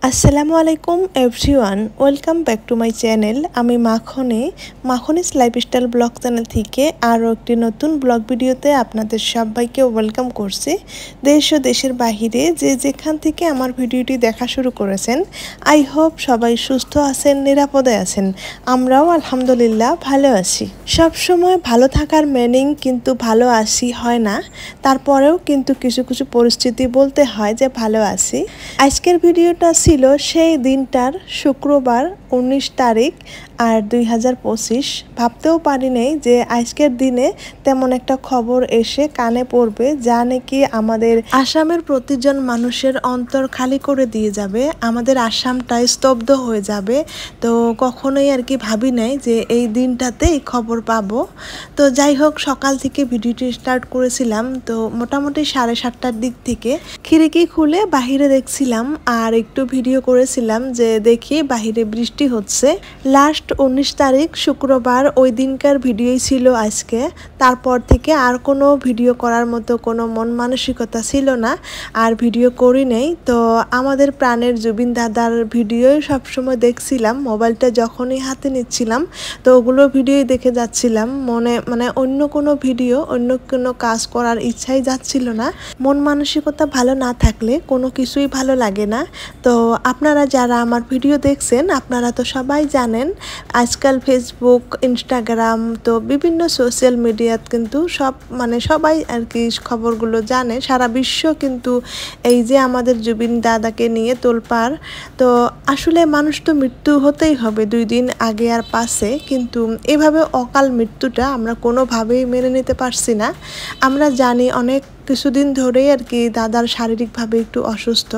আসসালামু আলাইকুম everyone, welcome back to my channel. আমি মাখনিস লাইফস্টাইল ব্লগ চ্যানেল থেকে আরও একটি নতুন ব্লগ ভিডিওতে আপনাদের সবাইকে ওয়েলকাম করছি। দেশ ও দেশের বাহিরে যে যেখান থেকে আমার ভিডিওটি দেখা শুরু করেছেন, আই হোপ সবাই সুস্থ আছেন, নিরাপদে আছেন। আমরাও আলহামদুলিল্লাহ ভালো আছি। সব সময় ভালো থাকার মিনিং কিন্তু ভালো আছি হয় না, তারপরেও কিন্তু কিছু কিছু পরিস্থিতি বলতে হয় যে ভালো আছি। আজকের ভিডিওটা ছিল সেই দিনটার, শুক্রবার 19 তারিখ আর 2025। ভাবতেও পারি নাই যে আজকের দিনে তেমন একটা খবর এসে কানে পড়বে যা নাকি আমাদের আসামের প্রতিজন মানুষের অন্তর খালি করে দিয়ে যাবে, আমাদের আসামটা স্তব্ধ হয়ে যাবে। তো কখনোই আর কি ভাবি নাই যে এই দিনটাতে এই খবর পাবো। তো যাই হোক, সকাল থেকে ভিডিওটি স্টার্ট করেছিলাম, তো মোটামুটি 7:30টার দিক থেকে খিড়কি খুলে বাহিরে দেখছিলাম আর একটু ভিডিও করেছিলাম যে দেখি বাহিরে বৃষ্টি হচ্ছে। লাস্ট 19 তারিখ শুক্রবার ওই দিনকার ভিডিওই ছিল আজকে। তারপর থেকে আর কোনো ভিডিও করার মতো কোনো মন মানসিকতা ছিল না, আর ভিডিও করি নেই। তো আমাদের প্রাণের জুবিন দাদার ভিডিওই সবসময় দেখছিলাম, মোবাইলটা যখনই হাতে নিচ্ছিলাম তো ওগুলো ভিডিওই দেখে যাচ্ছিলাম। মানে অন্য কোনো ভিডিও, অন্য কোনো কাজ করার ইচ্ছাই যাচ্ছিল না। মন মানসিকতা ভালো না থাকলে কোনো কিছুই ভালো লাগে না। তো আপনারা যারা আমার ভিডিও দেখছেন আপনারা তো সবাই জানেন, আজকাল ফেসবুক, ইনস্টাগ্রাম, তো বিভিন্ন সোশ্যাল মিডিয়াত কিন্তু সবাই আর কি খবরগুলো জানে। সারা বিশ্ব কিন্তু এই যে আমাদের জুবিন দাদাকে নিয়ে তোলপাড়। তো আসলে মানুষ তো মৃত্যু হতেই হবে 2 দিন আগে আর পাশে, কিন্তু এভাবে অকাল মৃত্যুটা আমরা কোনোভাবেই মেনে নিতে পারছি না। আমরা জানি অনেক কিছুদিন ধরেই আর কি দাদার শারীরিকভাবে একটু অসুস্থ।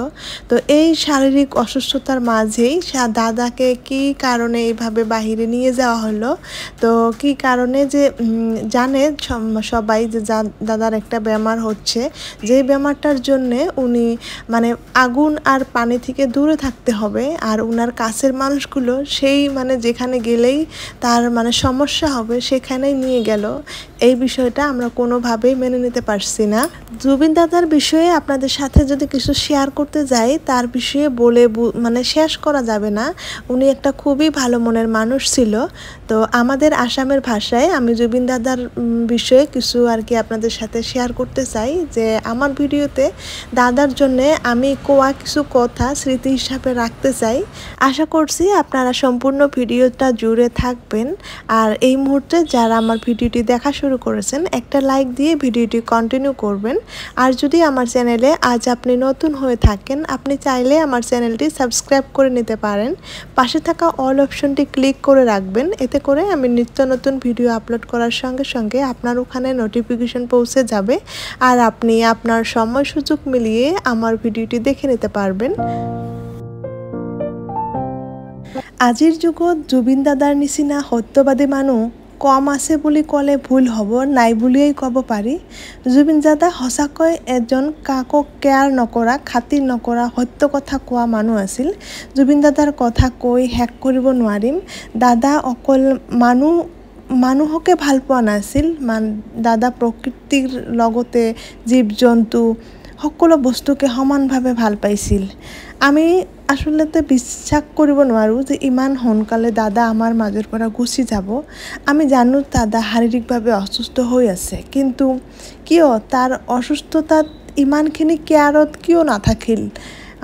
তো এই শারীরিক অসুস্থতার মাঝেই দাদাকে কি কারণে এইভাবে বাহিরে নিয়ে যাওয়া হলো, তো কি কারণে যে জানে সবাই যে দাদার একটা বেমার হচ্ছে, যে বেমারটার জন্যে উনি মানে আগুন আর পানি থেকে দূরে থাকতে হবে, আর উনার কাছের মানুষগুলো সেই যেখানে গেলেই তার সমস্যা হবে সেখানেই নিয়ে গেল। এই বিষয়টা আমরা কোনোভাবেই মেনে নিতে পারছি না। জুবিন দাদার বিষয়ে আপনাদের সাথে যদি কিছু শেয়ার করতে যাই, তার বিষয়ে বলে শেষ করা যাবে না। উনি একটা খুবই ভালো মনের মানুষ ছিল। তো আমাদের আসামের ভাষায় আমি জুবিন দাদার বিষয়ে কিছু আর কি আপনাদের সাথে শেয়ার করতে চাই, যে আমার ভিডিওতে দাদার জন্যে আমি কোয়া কিছু কথা স্মৃতি হিসাবে রাখতে চাই। আশা করছি আপনারা সম্পূর্ণ ভিডিওটা জুড়ে থাকবেন। আর এই মুহূর্তে যারা আমার ভিডিওটি দেখা শুরু করেছেন, একটা লাইক দিয়ে ভিডিওটি কন্টিনিউ করবেন। আর যদি আমার চ্যানেলে আজ আপনি নতুন হয়ে থাকেন, আপনি চাইলে আমার চ্যানেলটি সাবস্ক্রাইব করে নিতে পারেন। পাশে থাকা অল অপশনটি ক্লিক করে রাখবেন, এতে করে আমি নিত্য নতুন ভিডিও আপলোড করার সঙ্গে সঙ্গে আপনার ওখানে নোটিফিকেশন পৌঁছে যাবে, আর আপনি আপনার সময় সুযোগ মিলিয়ে আমার ভিডিওটি দেখে নিতে পারবেন। আজিৰ যুগত জুবিন দাদাৰ নিচিনা সত্যবাদী মানুহ কম আছে বুলি ক'লে ভুল হ'ব, নাই বুলিয়েই ক'ব পাৰি। জুবিন দাদা সঁচাকৈ এজন কাকো কেয়াৰ নকৰা, খাতিৰ নকৰা, সত্য কথা কোৱা মানুহ আছিল। জুবিন দাদাৰ কথা কৈ শেষ কৰিব নোৱাৰিম। দাদা অকল মানুহকে ভাল পোৱা নাছিল, দাদা প্ৰকৃতিৰ লগতে জীৱ জন্তু সকলো বস্তুকে সমানভাৱে ভাল পাইছিল। আমি আসলতে বিশ্বাস কৰিব নোৱাৰোঁ যে ইমান সোনকালে দাদা আমাৰ মাজৰ পৰা গুচি যাব। আমি জানো দাদা শাৰীৰিকভাৱে অসুস্থ হৈ আছে, কিন্তু কিয় তাৰ অসুস্থতাত ইমানখিনি কেয়াৰত কিয় নাথাকিল,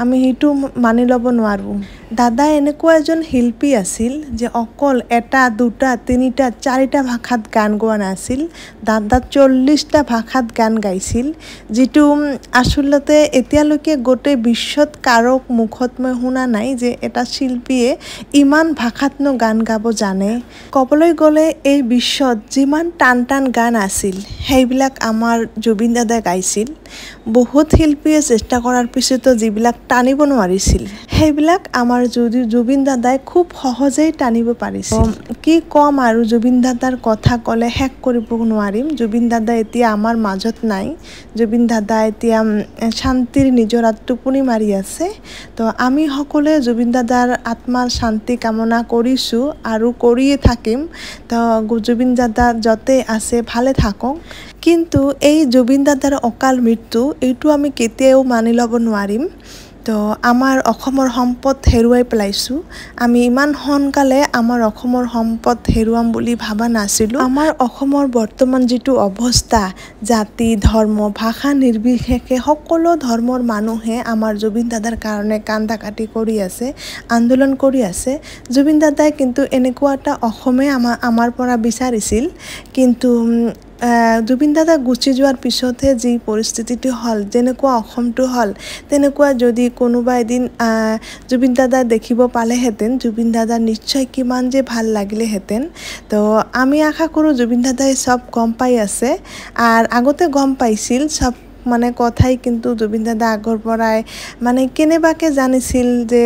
আমি সেইটো মানি ল'ব নোৱাৰোঁ। দাদা এনেকুৱা এজন শিল্পী আছিল যে অকল 1, 2, 3, 4টা ভাষাত গান গোৱা নাছিল। দাদা 40টা ভাষাত গান গাইছিল, যিটো আচলতে এতিয়ালৈকে গোটেই বিশ্বত কাৰো মুখত মই শুনা নাই যে এটা শিল্পীয়ে ইমান ভাষাতনো গান গাব জানে। ক'বলৈ গ'লে এই বিশ্বত যিমান টান টান গান আছিল সেইবিলাক আমাৰ জুবিন দাদাই গাইছিল। বহুত শিল্পীয়ে চেষ্টা কৰাৰ পিছতো যিবিলাক টানিব নোৱাৰিছিল সেইবিলাক আমাৰ জুবিন দাদাই খুব সহজেই টানিব পাৰিছিল। কি ক'ম আৰু, জুবিন দাদাৰ কথা ক'লে শেষ কৰিব নোৱাৰিম। জুবিন দাদা এতিয়া আমাৰ মাজত নাই। জুবিন দাদা এতিয়া শান্তিৰ নিজৰাত টোপনি মাৰি আছে। তো আমি সকলোৱে জুবিন দাদাৰ আত্মাৰ শান্তি কামনা কৰিছোঁ আৰু কৰিয়ে থাকিম। তো জুবিন দাদা য'তে আছে ভালে থাকক। কিন্তু এই জুবিন দাদাৰ অকাল মৃত্যু এইটো আমি কেতিয়াও মানি ল'ব নোৱাৰিম। তো আমাৰ অসমৰ সম্পদ হেৰুৱাই পেলাইছোঁ আমি ইমান সোনকালে আমাৰ অসমৰ সম্পদ হেৰুৱাম বুলি ভাবা নাছিলোঁ আমাৰ অসমৰ বৰ্তমান যিটো অৱস্থা জাতি ধৰ্ম ভাষা নিৰ্বিশেষে সকলো ধৰ্মৰ মানুহে আমাৰ জুবিন দাদাৰ কাৰণে কান্দা-কাটি কৰি আছে আন্দোলন কৰি আছে জুবিন দাদাই কিন্তু এনেকুৱা এটা অসমে আমাৰ পৰা বিচাৰিছিল কিন্তু জুবিন দাদা গুচি যোৱাৰ পিছতহে যি পৰিস্থিতিটো হ'ল যেনেকুৱা অসমটো হ'ল তেনেকুৱা যদি কোনোবা এদিন জুবিন দাদা দেখিব পালেহেঁতেন জুবিন দাদা নিশ্চয় কিমান যে ভাল লাগিলেহেঁতেন তো আমি আশা কৰোঁ জুবিন দাদাই সব গম পাই আছে আৰ আগতে গম পাইছিল সব মানে কথাই কিন্তু জুবিন দাদা আগৰ পৰাই মানে কেনেবাকে জানিছিল যে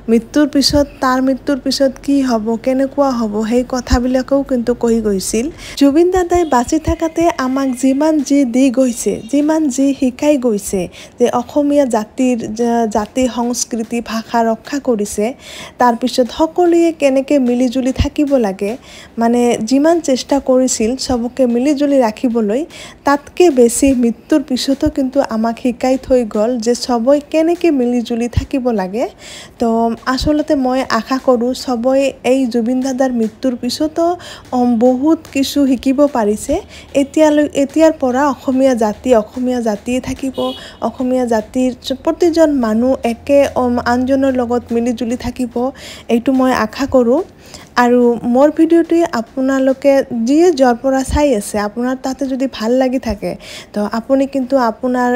মৃত্যুৰ পিছত কি হ'ব কেনেকুৱা হ'ব সেই কথাবিলাকও কিন্তু কৈ গৈছিল জুবিন দাদাই বাচি থাকাতে আমাক যিমান যি দি গৈছে যিমান যি শিকাই গৈছে যে অসমীয়া জাতি সংস্কৃতি ভাষা ৰক্ষা কৰিছে তাৰ পিছত সকলোৱে কেনেকৈ মিলিজুলি থাকিব লাগে মানে যিমান চেষ্টা কৰিছিল সবকে মিলিজুলি ৰাখিবলৈ তাতকৈ বেছি মৃত্যুৰ পিছতো কিন্তু আমাক শিকাই থৈ গ'ল যে সবই কেনেকৈ মিলিজুলি থাকিব লাগে তো আসলতে মই আশা কৰোঁ সবই এই জুবিন দাদাৰ মৃত্যুৰ পিছতো বহুত কিছু শিকিব পাৰিছে এতিয়াৰ পৰা অসমীয়া জাতিয়ে থাকিব অসমীয়া জাতিৰ প্ৰতিজন মানুহ একে আনজনৰ লগত মিলিজুলি থাকিব এইটো মই আশা কৰোঁ আৰু মোৰ ভিডিওটি আপোনালোকে যিয়ে য'ৰ পৰা চাই আছে আপোনাৰ তাতে যদি ভাল লাগি থাকে তো আপুনি কিন্তু আপোনাৰ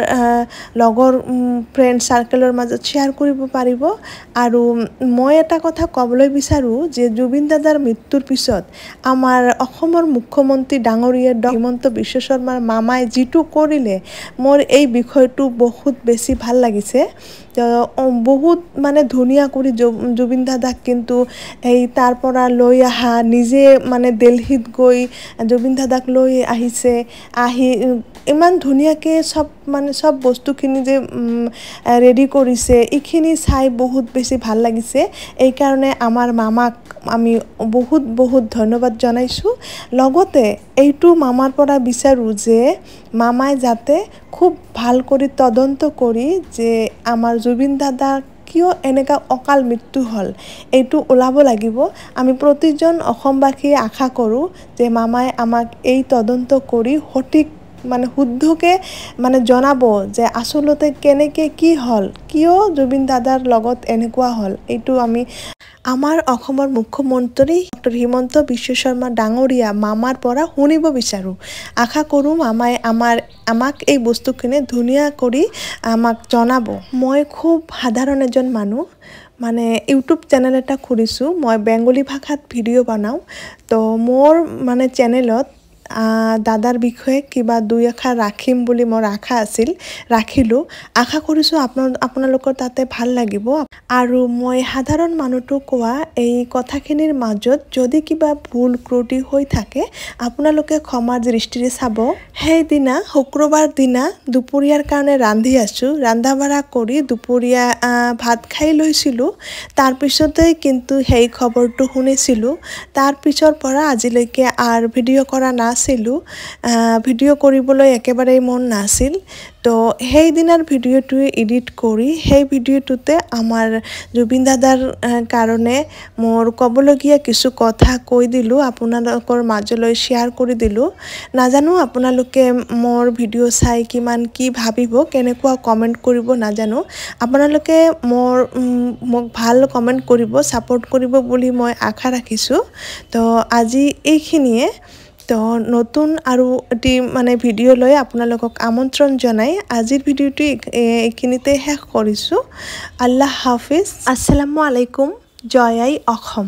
লগৰ ফ্ৰেণ্ড সাৰ্কেলৰ মাজত শ্বেয়াৰ কৰিব পাৰিব আৰু মই এটা কথা ক'বলৈ বিচাৰোঁ যে জুবিন দাদাৰ মৃত্যুৰ পিছত আমাৰ অসমৰ মুখ্যমন্ত্ৰী ডাঙৰীয়া হিমন্ত বিশ্ব শৰ্মাৰ মামাই যিটো কৰিলে মোৰ এই বিষয়টো বহুত বেছি ভাল লাগিছে বহুত মানে ধুনীয়া কৰি জুবিন দাদাক কিন্তু এই তাৰ পৰা লৈ আহা নিজে মানে দিল্লীত গৈ জুবিন দাদাক লৈ আহিছে ইমান ধুনীয়াকৈ সব বস্তুখিনি যে ৰেডি কৰিছে এইখিনি চাই বহুত বেছি ভাল লাগিছে এই কাৰণে আমাৰ মামাক আমি বহুত ধন্যবাদ জনাইছোঁ লগতে এইটো মামাৰ পৰা বিচাৰোঁ যে মামাই যাতে খুব ভাল কৰি তদন্ত কৰি যে আমাৰ জুবিন দাদা কিয় এনেকা অকাল মৃত্যু হ'ল এইটো ওলাব লাগিব আমি প্ৰতিজন অসমবাসীয়ে আশা কৰোঁ যে মামাই আমাক এই তদন্ত কৰি সঠিক মানে শুদ্ধকে মানে জনাব যে আসলতে কেনেকৈ কি হ'ল কিয় জুবিন দাদাৰ লগত এনেকুৱা হ'ল এইটো আমি আমাৰ অসমৰ মুখ্যমন্ত্ৰী ডক্টৰ হিমন্ত বিশ্ব শৰ্মা ডাঙৰীয়া মামাৰ পৰা শুনিব বিচাৰোঁ আশা কৰোঁ মামাই আমাক এই বস্তুখিনি ধুনীয়া কৰি আমাক জনাব মই খুব সাধাৰণ এজন মানুহ মানে ইউটিউব চেনেল এটা খুলিছোঁ মই বেংগলী ভাষাত ভিডিঅ' বনাওঁ তো মোৰ মানে চেনেলত দাদাৰ বিষয়ে কিবা দুই এষাৰ ৰাখিম বুলি মোৰ আশা আছিল ৰাখিলোঁ আশা কৰিছোঁ আপোনালোকৰ তাতে ভাল লাগিব আৰু মই সাধাৰণ মানুহটো কোৱা এই কথাখিনিৰ মাজত যদি কিবা ভুল ত্ৰুটি হৈ থাকে আপোনালোকে ক্ষমাৰ দৃষ্টিৰে চাব সেইদিনা শুক্ৰবাৰ দিনা দুপৰীয়াৰ কাৰণে ৰান্ধি আছোঁ ৰন্ধা-বঢ়া কৰি দুপৰীয়া ভাত খাই লৈছিলোঁ তাৰপিছতেই কিন্তু সেই খবৰটো শুনিছিলোঁ তাৰপিছৰ পৰা আজিলৈকে আৰু ভিডিঅ' কৰা নাছিলোঁ ভিডিঅ' কৰিবলৈ একেবাৰেই মন নাছিল তো সেই দিনাৰ ভিডিঅ'টো এডিট কৰি সেই ভিডিঅ'টোতে আমাৰ জুবিন দাদাৰ কাৰণে মোৰ ক'বলগীয়া কিছু কথা কৈ দিলোঁ আপোনালোকৰ মাজলৈ শ্বেয়াৰ কৰি দিলোঁ নাজানো আপোনালোকে মোৰ ভিডিঅ' চাই কিমান কি ভাবিব কেনেকুৱা কমেণ্ট কৰিব নাজানো আপোনালোকে মোক ভাল কমেণ্ট কৰিব ছাপোৰ্ট কৰিব বুলি মই আশা ৰাখিছোঁ তো আজি এইখিনিয়ে তো নতুন আৰু এটি মানে ভিডিঅ' লৈ আপোনালোকক আমন্ত্ৰণ জনাই আজিৰ ভিডিঅ'টো এইখিনিতে শেষ কৰিছোঁ আল্লাহ হাফিজ আসসালামু আলাইকুম জয় আই অসম